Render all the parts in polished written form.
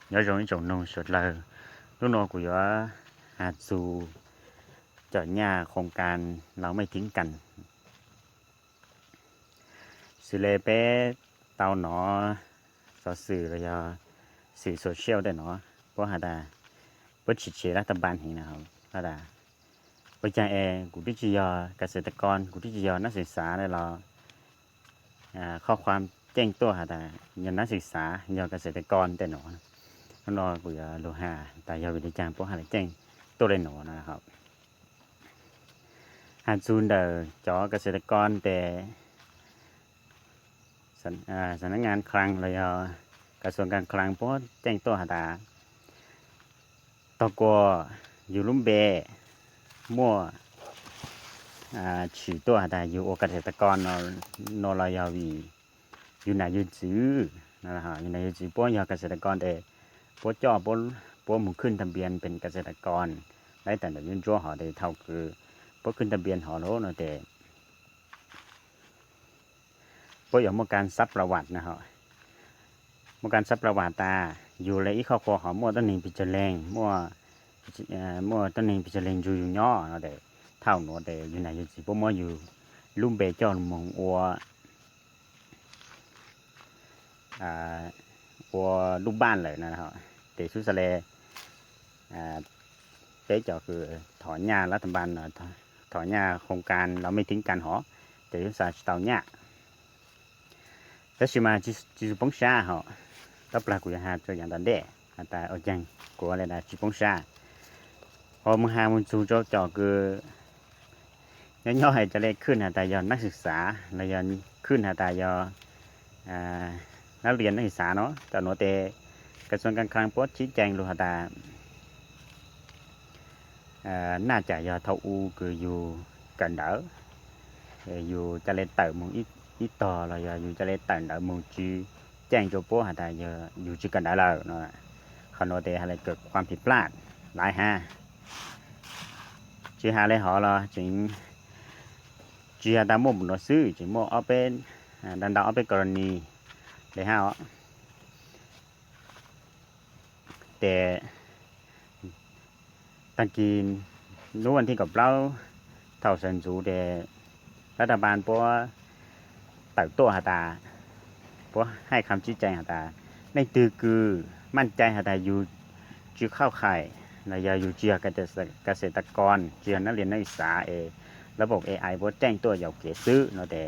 nhớ giống trồng nông sụt lờ lúc nào của gió hạt dù chợ nhàโครงการเราไม่ทิ้งกันสิเลเป้เตาหนอสอสื่อระยะสื่อโซเชียลได้หนอเพราะหาดาเพราะฉิดเฉรัฐบาลเห็นนะครับหาดาเพราะใจกูที่จะยอเกษตรกรกูที่จะยอนักศึกษาได้รอข้อความแจ้งตัวหาดาอย่างนักศึกษายอเกษตรกรแต่หนอรอกูจะโลหะแต่ยอวิธีจารเพราะหาดาแจ้งตัวได้หนอนะครับหาดซูนเดอร์จอเกษตรกรแต่สำนักงานคลังเลยกระทรวงการคลังเพราะแจ้งตัวหาดาตะกัวอยู่ลุ่มเบมั่วฉีตัวหาดาอยู่เกษตรกรนรยาวีอยู่ไหนอยู่จื้อนะครับอยู่ไหนอยู่จื้อเพราะยาเกษตรกรแต่เพราะจ่อเพราะมึงขึ้นทะเบียนเป็นเกษตรกรได้แต่เดี๋ยวยุ่งจ้วหอได้เท่าคือเพราะขึ้นทะเบียนหอโลนะแต่เพราะอย่างเมื่อการซับประวัตินะครับเมื่อการซับประวัติตาอยู่เลยอีข้อคอหอมั่วต้นหนึ่งปิจแรงมั่วต้นหนึ่งปิจแรงอยู่ย่อนะแต่เท่าหนูแต่อยู่ไหนอยู่จีเพราะมั่วอยู่ลุ่มเบจอนมองอัวลูกบ้านเลยนะครับแต่ชุดสะเลเจ๊จอคือถอนหญ้ารัฐบาลถอนหญ้าโครงการเราไม่ทิ้งกันหอแต่ยุทธศาสตร์เต่าหญ้าแล้วชิมาจิปงชาเหรอตับปลากุยหาตัวอย่างตันเดะแต่เอาจังกูอะไรนะจิปงชาพอมึงหามึงจูจอคือย่อให้จะเล็กขึ้นแต่ยอนนักศึกษาแล้วยอนขึ้นแต่ยอนักเรียนนักศึกษาเนาะแต่หนูเตกระทรวงการคลังโพสต์ชี้แจงรูหตาน่าจะยอเท่าอูคืออยู่กันเดออยู่จะเล่นเติมมึงít to là giờ dù cho lấy tận ở mùng chi trang cho bố hả ta giờ dù chỉ cần đã lời nó không nói thế hay là cựcความผิดพลาดหลายฮะchỉ hai lấy họ là chỉ hai ta mua một nó xứ chỉ mua ở bên đàn đạo ở bên Colony để ha họ để tăng kỳ lúcวันที่กับเราเท่าสันสูแต่รัฐบาลเพราะเติบโตหาตาเพราะให้คำชี้แจงหาตาในตือคือมั่นใจหาตาอยู่จื้อเข้าไข่นายอยู่เจียเกษตรกรเจียนักเรียนนักศึกษาระบบ AI เพราะแจ้งตัวอยากเกซื้อเนาะแต่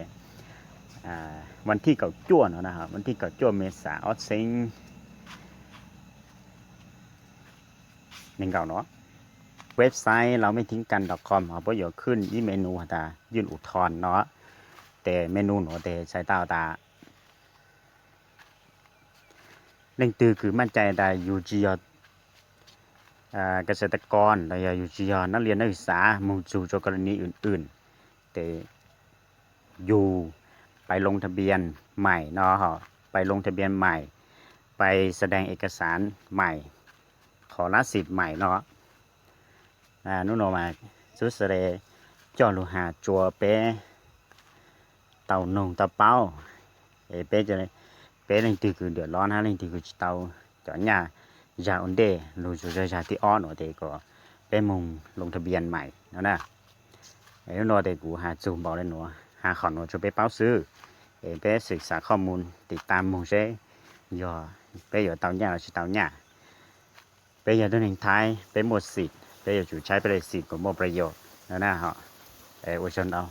วันที่เก่าจ้วนนะครับวันที่เก่าจ้วนเมษาออสซิงหนึ่งเก่าเนาะเว็บไซต์เราไม่ทิ้งกัน .com เพราะอยู่ขึ้นอีเมนูหาตายื่นอุทธรณ์เนาะแต่เมนูหนูแต่ใช้ตาเร่งตือคือมั่นใจได้อยู่จีเกษตรกรได้อยู่จีนักเรียนนักศึกษามุ่งสู่กรณีอื่นๆแต่อยู่ไปลงทะเบียนใหม่เนาะไปลงทะเบียนใหม่ไปแสดงเอกสารใหม่ขอรับสิทธิ์ใหม่เนาะนู่นมาสุดเสด็จจอลูหาจัวเป้เต่านงเต่าเป้าเป้จะเป้เล่นตีคือเดือดร้อนฮะเล่นตีคือเต่าจอดหญ้ายาอุ่นเดรู้จุดยาที่อ้อนหนูเด็กก็เป้มุงลงทะเบียนใหม่นะแล้วหนูเด็กกูหาจูบบอกเลยหนูหาขอนหนูจะไปเป้าซื้อเป้ศึกษาข้อมูลติดตามมุงเช่ยอเป้อยู่เต่าหญ้าเราชื่อเต่าหญ้าเป้อยู่ตัวหนึ่งท้ายเป้หมดสิทธิ์เป้อยู่จุดใช้ไปเลยสิทธิ์ของหมดประโยชน์นะฮะอวยชนเอา